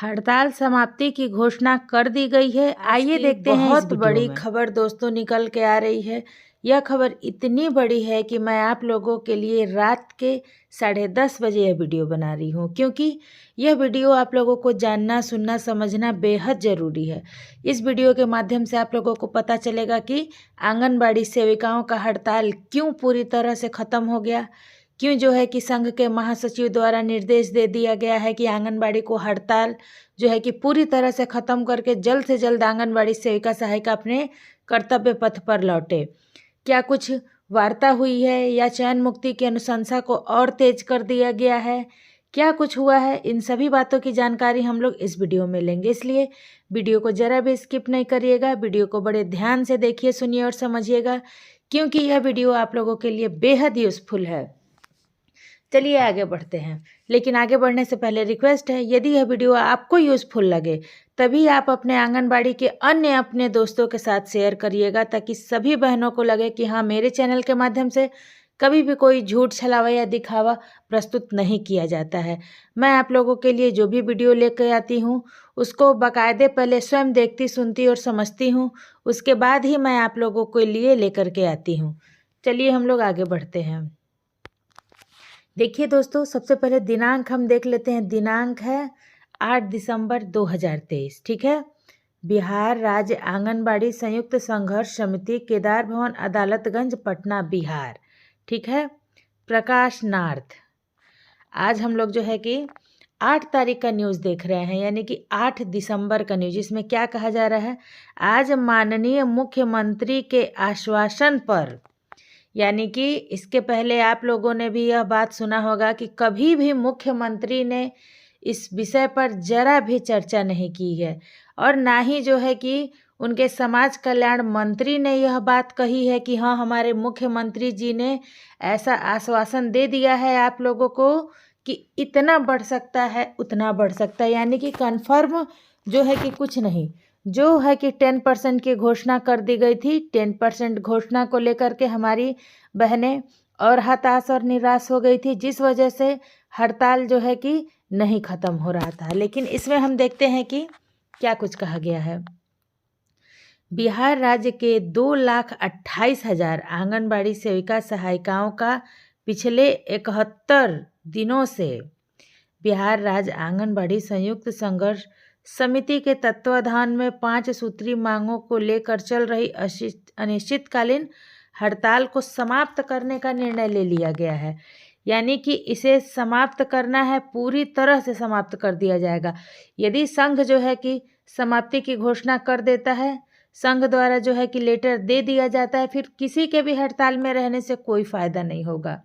हड़ताल समाप्ति की घोषणा कर दी गई है। आइए देखते हैं। बहुत बड़ी खबर दोस्तों निकल के आ रही है। यह खबर इतनी बड़ी है कि मैं आप लोगों के लिए रात के 10:30 बजे यह वीडियो बना रही हूँ, क्योंकि यह वीडियो आप लोगों को जानना, सुनना, समझना बेहद ज़रूरी है। इस वीडियो के माध्यम से आप लोगों को पता चलेगा कि आंगनबाड़ी सेविकाओं का हड़ताल क्यों पूरी तरह से ख़त्म हो गया, क्यों जो है कि संघ के महासचिव द्वारा निर्देश दे दिया गया है कि आंगनबाड़ी को हड़ताल जो है कि पूरी तरह से ख़त्म करके जल्द से जल्द आंगनबाड़ी सेविका सहायिका अपने कर्तव्य पथ पर लौटे। क्या कुछ वार्ता हुई है या चयन मुक्ति की अनुशंसा को और तेज कर दिया गया है, क्या कुछ हुआ है, इन सभी बातों की जानकारी हम लोग इस वीडियो में लेंगे। इसलिए वीडियो को ज़रा भी स्किप नहीं करिएगा, वीडियो को बड़े ध्यान से देखिए, सुनिए और समझिएगा, क्योंकि यह वीडियो आप लोगों के लिए बेहद यूज़फुल है। चलिए आगे बढ़ते हैं, लेकिन आगे बढ़ने से पहले रिक्वेस्ट है, यदि यह वीडियो आपको यूज़फुल लगे तभी आप अपने आंगनबाड़ी के अन्य अपने दोस्तों के साथ शेयर करिएगा, ताकि सभी बहनों को लगे कि हाँ, मेरे चैनल के माध्यम से कभी भी कोई झूठ, छलावा या दिखावा प्रस्तुत नहीं किया जाता है। मैं आप लोगों के लिए जो भी वीडियो लेकर आती हूँ उसको बाकायदे पहले स्वयं देखती, सुनती और समझती हूँ, उसके बाद ही मैं आप लोगों के लिए लेकर के आती हूँ। चलिए हम लोग आगे बढ़ते हैं। देखिए दोस्तों, सबसे पहले दिनांक हम देख लेते हैं। दिनांक है 8 दिसंबर 2023, ठीक है। बिहार राज्य आंगनबाड़ी संयुक्त संघर्ष समिति, केदार भवन, अदालतगंज, पटना, बिहार, ठीक है। प्रकाश नार्थ। आज हम लोग जो है कि 8 तारीख का न्यूज़ देख रहे हैं, यानी कि 8 दिसंबर का न्यूज़। इसमें क्या कहा जा रहा है, आज माननीय मुख्यमंत्री के आश्वासन पर, यानी कि इसके पहले आप लोगों ने भी यह बात सुना होगा कि कभी भी मुख्यमंत्री ने इस विषय पर जरा भी चर्चा नहीं की है, और ना ही जो है कि उनके समाज कल्याण मंत्री ने यह बात कही है कि हाँ, हमारे मुख्यमंत्री जी ने ऐसा आश्वासन दे दिया है आप लोगों को कि इतना बढ़ सकता है, उतना बढ़ सकता है, यानी कि कन्फर्म जो है कि कुछ नहीं, जो है कि 10% की घोषणा कर दी गई थी। 10% घोषणा को लेकर के हमारी बहनें और हताश और निराश हो गई थी, जिस वजह से हड़ताल जो है कि नहीं ख़त्म हो रहा था। लेकिन इसमें हम देखते हैं कि क्या कुछ कहा गया है। बिहार राज्य के 2,28,000 आंगनबाड़ी सेविका सहायिकाओं का पिछले 71 दिनों से बिहार राज्य आंगनबाड़ी संयुक्त संघर्ष समिति के तत्वाधान में 5 सूत्री मांगों को लेकर चल रही अनिश्चितकालीन हड़ताल को समाप्त करने का निर्णय ले लिया गया है। यानी कि इसे समाप्त करना है, पूरी तरह से समाप्त कर दिया जाएगा। यदि संघ जो है कि समाप्ति की घोषणा कर देता है, संघ द्वारा जो है कि लेटर दे दिया जाता है, फिर किसी के भी हड़ताल में रहने से कोई फ़ायदा नहीं होगा,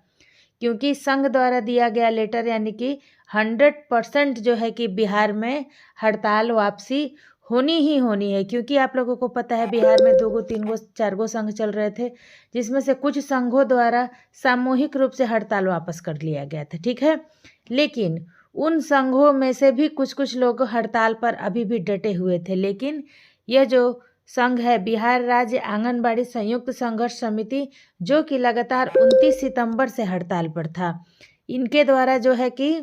क्योंकि संघ द्वारा दिया गया लेटर यानी कि 100% जो है कि बिहार में हड़ताल वापसी होनी ही होनी है। क्योंकि आप लोगों को पता है बिहार में 2 गो 3 गो 4 गो संघ चल रहे थे, जिसमें से कुछ संघों द्वारा सामूहिक रूप से हड़ताल वापस कर लिया गया था, ठीक है। लेकिन उन संघों में से भी कुछ लोग हड़ताल पर अभी भी डटे हुए थे। लेकिन यह जो संघ है बिहार राज्य आंगनबाड़ी संयुक्त संघर्ष समिति, जो कि लगातार 29 सितंबर से हड़ताल पर था, इनके द्वारा जो है कि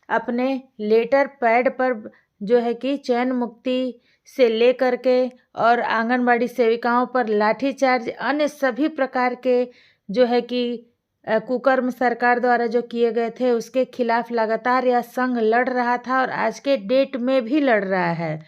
अपने लेटर पैड पर जो है कि चयन मुक्ति से ले करके और आंगनबाड़ी सेविकाओं पर लाठीचार्ज, अन्य सभी प्रकार के जो है कि कुकर्म सरकार द्वारा जो किए गए थे, उसके खिलाफ लगातार यह संघ लड़ रहा था और आज के डेट में भी लड़ रहा है।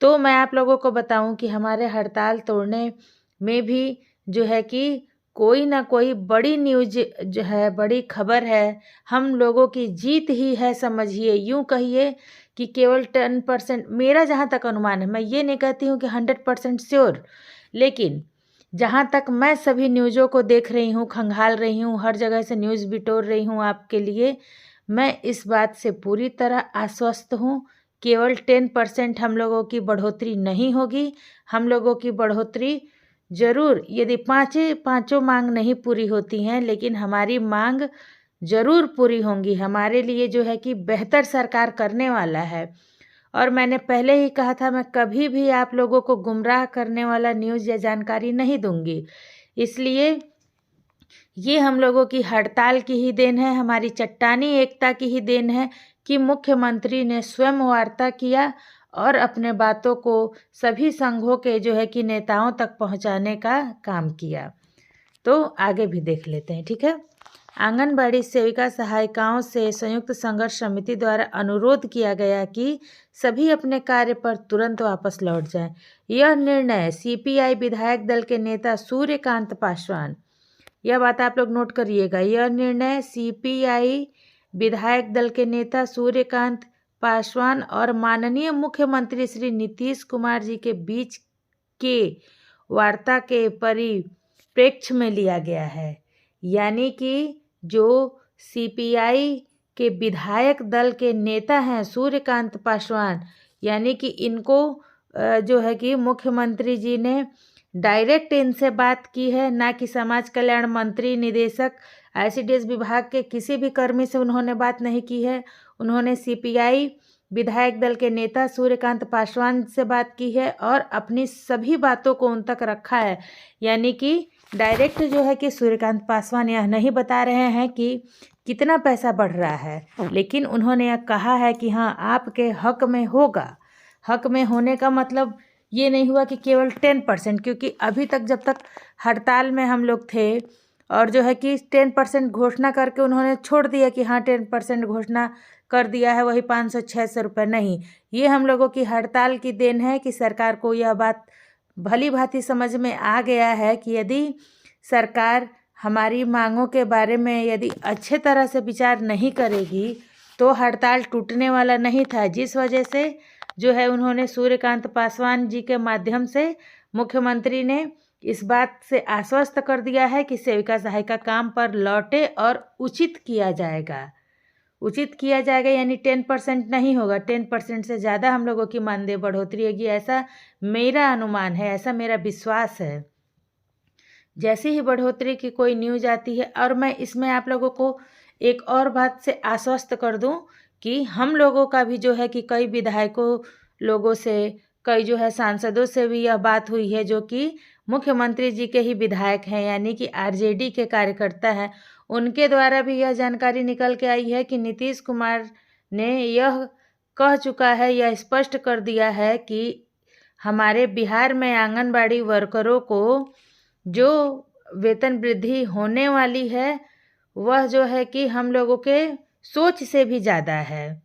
तो मैं आप लोगों को बताऊं कि हमारे हड़ताल तोड़ने में भी जो है कि कोई ना कोई बड़ी न्यूज जो है, बड़ी खबर है, हम लोगों की जीत ही है, समझिए। यूँ कहिए कि केवल 10%, मेरा जहाँ तक अनुमान है, मैं ये नहीं कहती हूँ कि 100% श्योर, लेकिन जहाँ तक मैं सभी न्यूज़ों को देख रही हूँ, खंगाल रही हूँ, हर जगह से न्यूज़ बिटोर रही हूँ आपके लिए, मैं इस बात से पूरी तरह आश्वस्त हूँ। केवल 10% हम लोगों की बढ़ोतरी नहीं होगी, हम लोगों की बढ़ोतरी ज़रूर, यदि पाँचों मांग नहीं पूरी होती हैं, लेकिन हमारी मांग ज़रूर पूरी होंगी। हमारे लिए जो है कि बेहतर सरकार करने वाला है। और मैंने पहले ही कहा था, मैं कभी भी आप लोगों को गुमराह करने वाला न्यूज़ या जानकारी नहीं दूंगी। इसलिए ये हम लोगों की हड़ताल की ही देन है, हमारी चट्टानी एकता की ही देन है, कि मुख्यमंत्री ने स्वयं वार्ता किया और अपने बातों को सभी संघों के जो है कि नेताओं तक पहुंचाने का काम किया। तो आगे भी देख लेते हैं, ठीक है। आंगनबाड़ी सेविका सहायिकाओं से संयुक्त संघर्ष समिति द्वारा अनुरोध किया गया कि सभी अपने कार्य पर तुरंत वापस लौट जाएं। यह निर्णय सीपीआई विधायक दल के नेता सूर्यकांत पासवान, यह बात आप लोग नोट करिएगा, यह निर्णय सीपीआई विधायक दल के नेता सूर्यकांत पासवान और माननीय मुख्यमंत्री श्री नीतीश कुमार जी के बीच के वार्ता के परिप्रेक्ष्य में लिया गया है। यानी कि जो सीपीआई के विधायक दल के नेता हैं सूर्यकांत पासवान, यानी कि इनको जो है कि मुख्यमंत्री जी ने डायरेक्ट इनसे बात की है, ना कि समाज कल्याण मंत्री, निदेशक, आईसीडीएस विभाग के किसी भी कर्मी से उन्होंने बात नहीं की है। उन्होंने सीपीआई विधायक दल के नेता सूर्यकांत पासवान से बात की है और अपनी सभी बातों को उन तक रखा है। यानी कि डायरेक्ट जो है कि सूर्यकांत पासवान यह नहीं बता रहे हैं कि कितना पैसा बढ़ रहा है, लेकिन उन्होंने यह कहा है कि हाँ आपके हक में होगा। हक में होने का मतलब ये नहीं हुआ कि केवल 10%, क्योंकि अभी तक जब तक हड़ताल में हम लोग थे और जो है कि 10% घोषणा करके उन्होंने छोड़ दिया कि हाँ 10% घोषणा कर दिया है, वही 500-600 रुपये नहीं। ये हम लोगों की हड़ताल की देन है कि सरकार को यह बात भली भांति समझ में आ गया है कि यदि सरकार हमारी मांगों के बारे में यदि अच्छे तरह से विचार नहीं करेगी तो हड़ताल टूटने वाला नहीं था। जिस वजह से जो है उन्होंने सूर्यकांत पासवान जी के माध्यम से मुख्यमंत्री ने इस बात से आश्वस्त कर दिया है कि सेविका सहायिका काम पर लौटे और उचित किया जाएगा। उचित किया जाएगा यानी 10% नहीं होगा, 10% से ज़्यादा हम लोगों की मानदेय बढ़ोतरी होगी, ऐसा मेरा अनुमान है, ऐसा मेरा विश्वास है। जैसे ही बढ़ोतरी की कोई न्यूज़ आती है, और मैं इसमें आप लोगों को एक और बात से आश्वस्त कर दूं कि हम लोगों का भी जो है कि कई विधायकों लोगों से, कई जो है सांसदों से भी यह बात हुई है जो कि मुख्यमंत्री जी के ही विधायक हैं, यानी कि आरजेडी के कार्यकर्ता हैं। उनके द्वारा भी यह जानकारी निकल के आई है कि नीतीश कुमार ने यह कह चुका है, यह स्पष्ट कर दिया है कि हमारे बिहार में आंगनबाड़ी वर्करों को जो वेतन वृद्धि होने वाली है वह जो है कि हम लोगों के सोच से भी ज़्यादा है।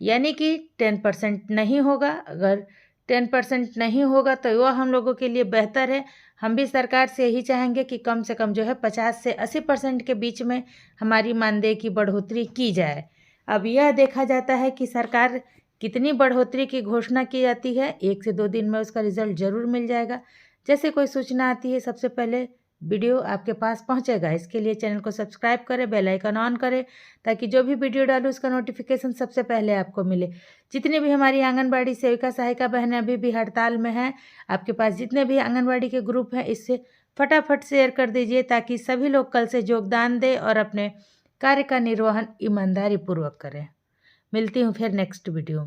यानी कि 10% नहीं होगा। अगर 10% नहीं होगा तो वह हम लोगों के लिए बेहतर है। हम भी सरकार से यही चाहेंगे कि कम से कम जो है 50 से 80% के बीच में हमारी मानदेय की बढ़ोतरी की जाए। अब यह देखा जाता है कि सरकार कितनी बढ़ोतरी की घोषणा की जाती है, 1 से 2 दिन में उसका रिजल्ट ज़रूर मिल जाएगा। जैसे कोई सूचना आती है सबसे पहले वीडियो आपके पास पहुंचेगा। इसके लिए चैनल को सब्सक्राइब करें, बेल आइकन ऑन करें, ताकि जो भी वीडियो डालूं उसका नोटिफिकेशन सबसे पहले आपको मिले। जितनी भी हमारी आंगनबाड़ी सेविका सहायिका बहनें अभी भी हड़ताल में हैं, आपके पास जितने भी आंगनबाड़ी के ग्रुप हैं इससे फटाफट शेयर कर दीजिए ताकि सभी लोग कल से योगदान दें और अपने कार्य का निर्वहन ईमानदारी पूर्वक करें। मिलती हूँ फिर नेक्स्ट वीडियो।